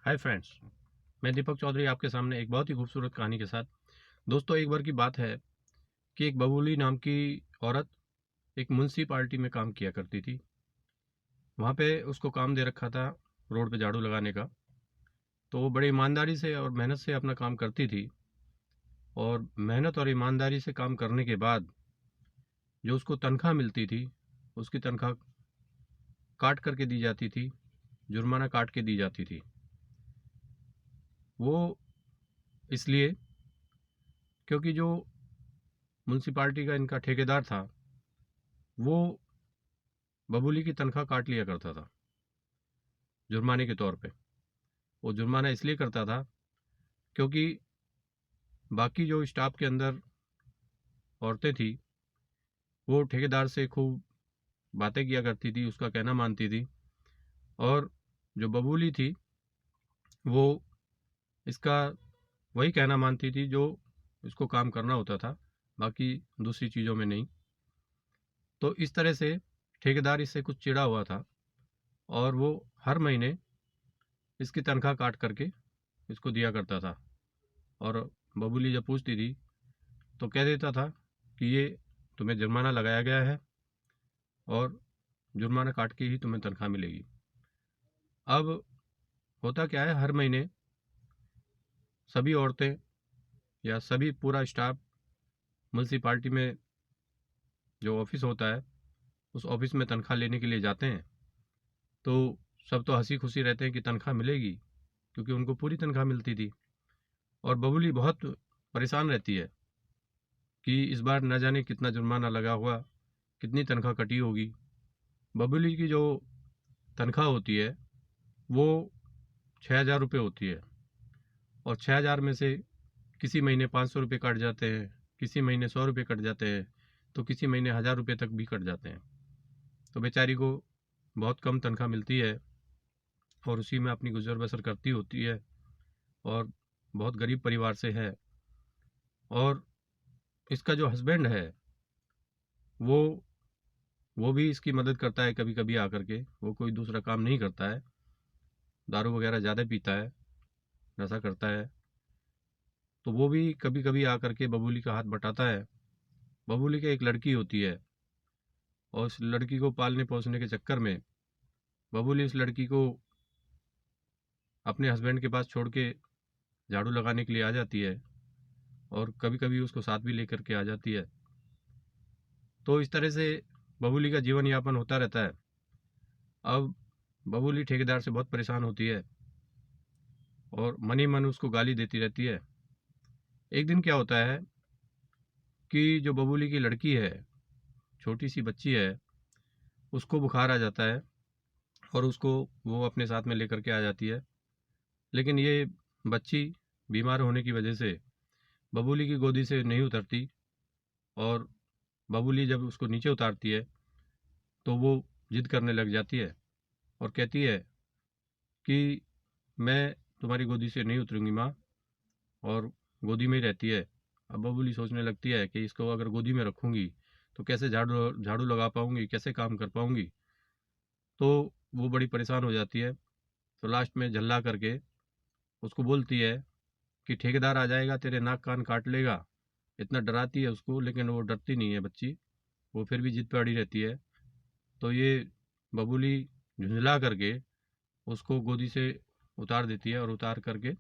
Hi friends, मैं दीपक चौधरी आपके सामने एक बहुत ही खूबसूरत कहानी के साथ। दोस्तों, एक बार की बात है कि एक बबूली नाम की औरत एक म्युनिसिपालिटी में काम किया करती थी। वहाँ पे उसको काम दे रखा था रोड पे झाड़ू लगाने का। तो वो बड़ी ईमानदारी से और मेहनत से अपना काम करती थी, और मेहनत और ईमानदारी से काम करने के बाद जो उसको तनख्वाह मिलती थी, उसकी तनख्वाह काट करके दी जाती थी, जुर्माना काट के दी जाती थी। वो इसलिए क्योंकि जो म्युनिसिपालिटी का इनका ठेकेदार था, वो बबूली की तनख्वाह काट लिया करता था जुर्माने के तौर पे। वो जुर्माना इसलिए करता था क्योंकि बाकी जो स्टाफ के अंदर औरतें थी, वो ठेकेदार से खूब बातें किया करती थी, उसका कहना मानती थी। और जो बबूली थी, वो इसका वही कहना मानती थी जो इसको काम करना होता था, बाकी दूसरी चीज़ों में नहीं। तो इस तरह से ठेकेदार इससे कुछ चिढ़ा हुआ था, और वो हर महीने इसकी तनख्वाह काट करके इसको दिया करता था। और बबूली जब पूछती थी तो कह देता था कि ये तुम्हें जुर्माना लगाया गया है, और जुर्माना काट के ही तुम्हें तनख्वाह मिलेगी। अब होता क्या है, हर महीने सभी औरतें या सभी पूरा स्टाफ म्युनिसिपालिटी में जो ऑफिस होता है, उस ऑफिस में तनख्वाह लेने के लिए जाते हैं। तो सब तो हंसी खुशी रहते हैं कि तनख्वाह मिलेगी, क्योंकि उनको पूरी तनख्वाह मिलती थी। और बबूली बहुत परेशान रहती है कि इस बार न जाने कितना जुर्माना लगा हुआ, कितनी तनख्वाह कटी होगी। बबूली की जो तनख्वाह होती है वो 6,000 रुपये होती है, और 6,000 में से किसी महीने 500 रुपये कट जाते हैं, किसी महीने 100 रुपये कट जाते हैं, तो किसी महीने 1,000 रुपये तक भी कट जाते हैं। तो बेचारी को बहुत कम तनख्वाह मिलती है, और उसी में अपनी गुजर बसर करती होती है, और बहुत गरीब परिवार से है। और इसका जो हस्बैंड है, वो वो भी इसकी मदद करता है कभी कभी आकर के। वो कोई दूसरा काम नहीं करता है, दारू वगैरह ज़्यादा पीता है, नशा करता है। तो वो भी कभी कभी आकर के बबूली का हाथ बटाता है। बबूली की एक लड़की होती है, और उस लड़की को पालने पोसने के चक्कर में बबूली उस लड़की को अपने हस्बैंड के पास छोड़ के झाड़ू लगाने के लिए आ जाती है, और कभी कभी उसको साथ भी लेकर के आ जाती है। तो इस तरह से बबूली का जीवन यापन होता रहता है। अब बबूली ठेकेदार से बहुत परेशान होती है, और मन ही मन उसको गाली देती रहती है। एक दिन क्या होता है कि जो बबूली की लड़की है, छोटी सी बच्ची है, उसको बुखार आ जाता है, और उसको वो अपने साथ में लेकर के आ जाती है। लेकिन ये बच्ची बीमार होने की वजह से बबूली की गोदी से नहीं उतरती, और बबूली जब उसको नीचे उतारती है तो वो जिद करने लग जाती है, और कहती है कि मैं तुम्हारी गोदी से नहीं उतरूंगी माँ, और गोदी में ही रहती है। अब बबूली सोचने लगती है कि इसको अगर गोदी में रखूंगी तो कैसे झाड़ू झाड़ू लगा पाऊंगी, कैसे काम कर पाऊंगी। तो वो बड़ी परेशान हो जाती है। तो लास्ट में झल्ला करके उसको बोलती है कि ठेकेदार आ जाएगा, तेरे नाक कान काट लेगा। इतना डराती है उसको, लेकिन वो डरती नहीं है बच्ची, वो फिर भी जिद पे अड़ी रहती है। तो ये बबूली झुंझला करके उसको गोदी से उतार देती है, और उतार करके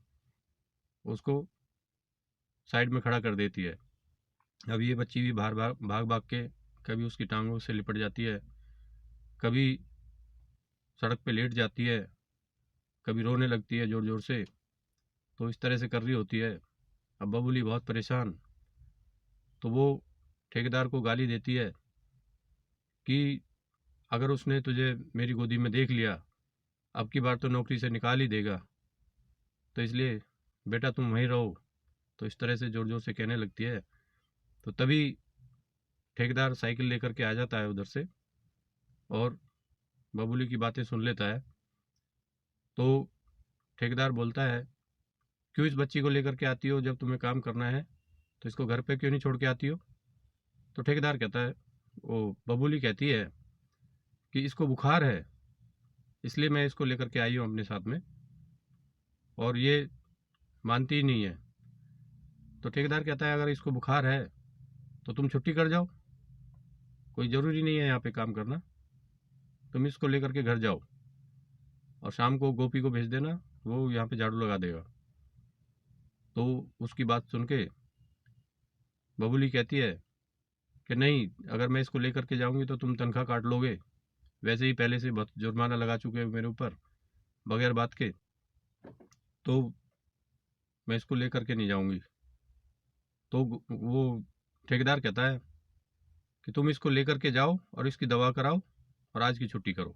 उसको साइड में खड़ा कर देती है। अब ये बच्ची भी भाग भाग भाग भाग के कभी उसकी टांगों से लिपट जाती है, कभी सड़क पे लेट जाती है, कभी रोने लगती है ज़ोर ज़ोर से। तो इस तरह से कर रही होती है। अब बबूली बहुत परेशान, तो वो ठेकेदार को गाली देती है कि अगर उसने तुझे मेरी गोदी में देख लिया, अब की बार तो नौकरी से निकाल ही देगा, तो इसलिए बेटा तुम वहीं रहो। तो इस तरह से ज़ोर ज़ोर से कहने लगती है। तो तभी ठेकेदार साइकिल लेकर के आ जाता है उधर से, और बबूली की बातें सुन लेता है। तो ठेकेदार बोलता है, क्यों इस बच्ची को लेकर के आती हो? जब तुम्हें काम करना है तो इसको घर पे क्यों नहीं छोड़ के आती हो? तो ठेकेदार कहता है, वो बबूली कहती है कि इसको बुखार है, इसलिए मैं इसको लेकर के आई हूँ अपने साथ में। और ये मानती ही नहीं है। तो ठेकेदार कहता है अगर इसको बुखार है तो तुम छुट्टी कर जाओ, कोई ज़रूरी नहीं है यहाँ पे काम करना, तुम इसको लेकर के घर जाओ और शाम को गोपी को भेज देना, वो यहाँ पे झाड़ू लगा देगा। तो उसकी बात सुन के बबूली कहती है कि नहीं, अगर मैं इसको लेकर के जाऊंगी तो तुम तनख्वाह काट लोगे, वैसे ही पहले से बहुत जुर्माना लगा चुके हो मेरे ऊपर बगैर बात के, तो मैं इसको लेकर के नहीं जाऊंगी। तो वो ठेकेदार कहता है कि तुम इसको लेकर के जाओ और इसकी दवा कराओ और आज की छुट्टी करो।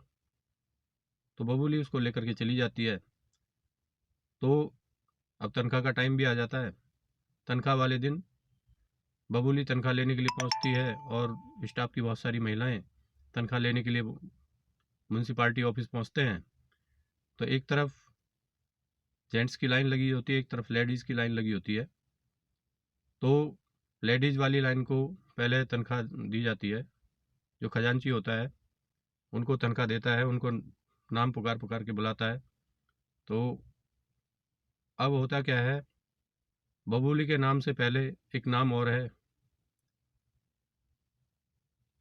तो बबूली उसको लेकर के चली जाती है। तो अब तनख्वाह का टाइम भी आ जाता है। तनख्वाह वाले दिन बबूली तनख्वाह लेने के लिए पहुंचती है और स्टाफ की बहुत सारी महिलाएं तनख्वाह लेने के लिए म्यूनसिपाल्टी ऑफिस पहुंचते हैं। तो एक तरफ जेंट्स की लाइन लगी होती है, एक तरफ लेडीज़ की लाइन लगी होती है। तो लेडीज़ वाली लाइन को पहले तनख्वाह दी जाती है, जो खजांची होता है उनको तनख्वाह देता है, उनको नाम पुकार पुकार के बुलाता है। तो अब होता क्या है, बबूली के नाम से पहले एक नाम और है,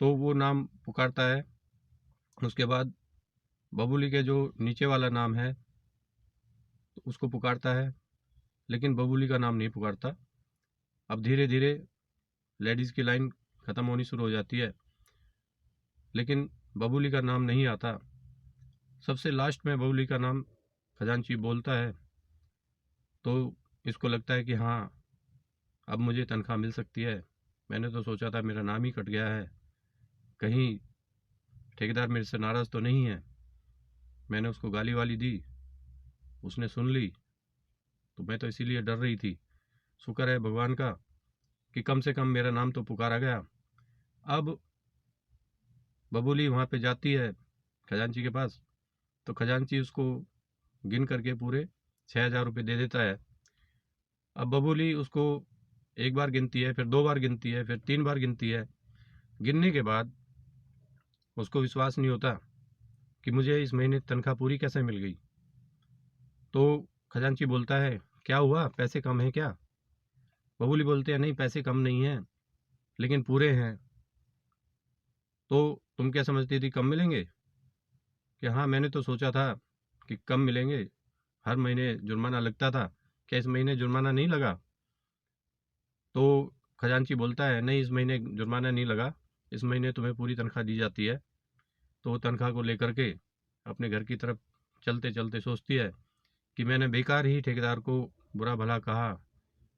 तो वो नाम पुकारता है। उसके बाद बबूली के जो नीचे वाला नाम है तो उसको पुकारता है, लेकिन बबूली का नाम नहीं पुकारता। अब धीरे धीरे लेडीज़ की लाइन ख़त्म होनी शुरू हो जाती है, लेकिन बबूली का नाम नहीं आता। सबसे लास्ट में बबूली का नाम खजांची बोलता है। तो इसको लगता है कि हाँ, अब मुझे तनख्वाह मिल सकती है। मैंने तो सोचा था मेरा नाम ही कट गया है, कहीं ठेकेदार मेरे से नाराज़ तो नहीं है। मैंने उसको गाली वाली दी, उसने सुन ली, तो मैं तो इसीलिए डर रही थी। शुक्र है भगवान का कि कम से कम मेरा नाम तो पुकारा गया। अब बबूली वहाँ पे जाती है खजांची के पास, तो खजांची उसको गिन करके पूरे 6,000 रुपये दे देता है। अब बबूली उसको एक बार गिनती है, फिर 2 बार गिनती है, फिर 3 बार गिनती है। गिनने के बाद उसको विश्वास नहीं होता कि मुझे इस महीने तनख्वाह पूरी कैसे मिल गई। तो खजांची बोलता है क्या हुआ, पैसे कम हैं क्या? बबूली बोलते हैं नहीं, पैसे कम नहीं हैं, लेकिन पूरे हैं। तो तुम क्या समझती थी, कम मिलेंगे? कि हाँ, मैंने तो सोचा था कि कम मिलेंगे, हर महीने जुर्माना लगता था, क्या इस महीने जुर्माना नहीं लगा? तो खजांची बोलता है नहीं, इस महीने जुर्माना नहीं लगा, इस महीने तुम्हें पूरी तनख्वाह दी जाती है। तो वो तनख्वाह को लेकर के अपने घर की तरफ चलते चलते सोचती है कि मैंने बेकार ही ठेकेदार को बुरा भला कहा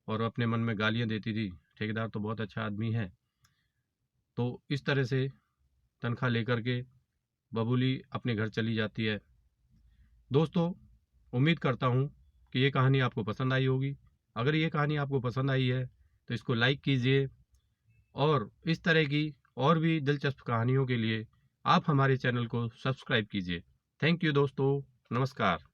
और अपने मन में गालियाँ देती थी, ठेकेदार तो बहुत अच्छा आदमी है। तो इस तरह से तनख्वाह लेकर के बबूली अपने घर चली जाती है। दोस्तों, उम्मीद करता हूँ कि ये कहानी आपको पसंद आई होगी। अगर ये कहानी आपको पसंद आई है तो इसको लाइक कीजिए, और इस तरह की और भी दिलचस्प कहानियों के लिए आप हमारे चैनल को सब्सक्राइब कीजिए। थैंक यू दोस्तों, नमस्कार।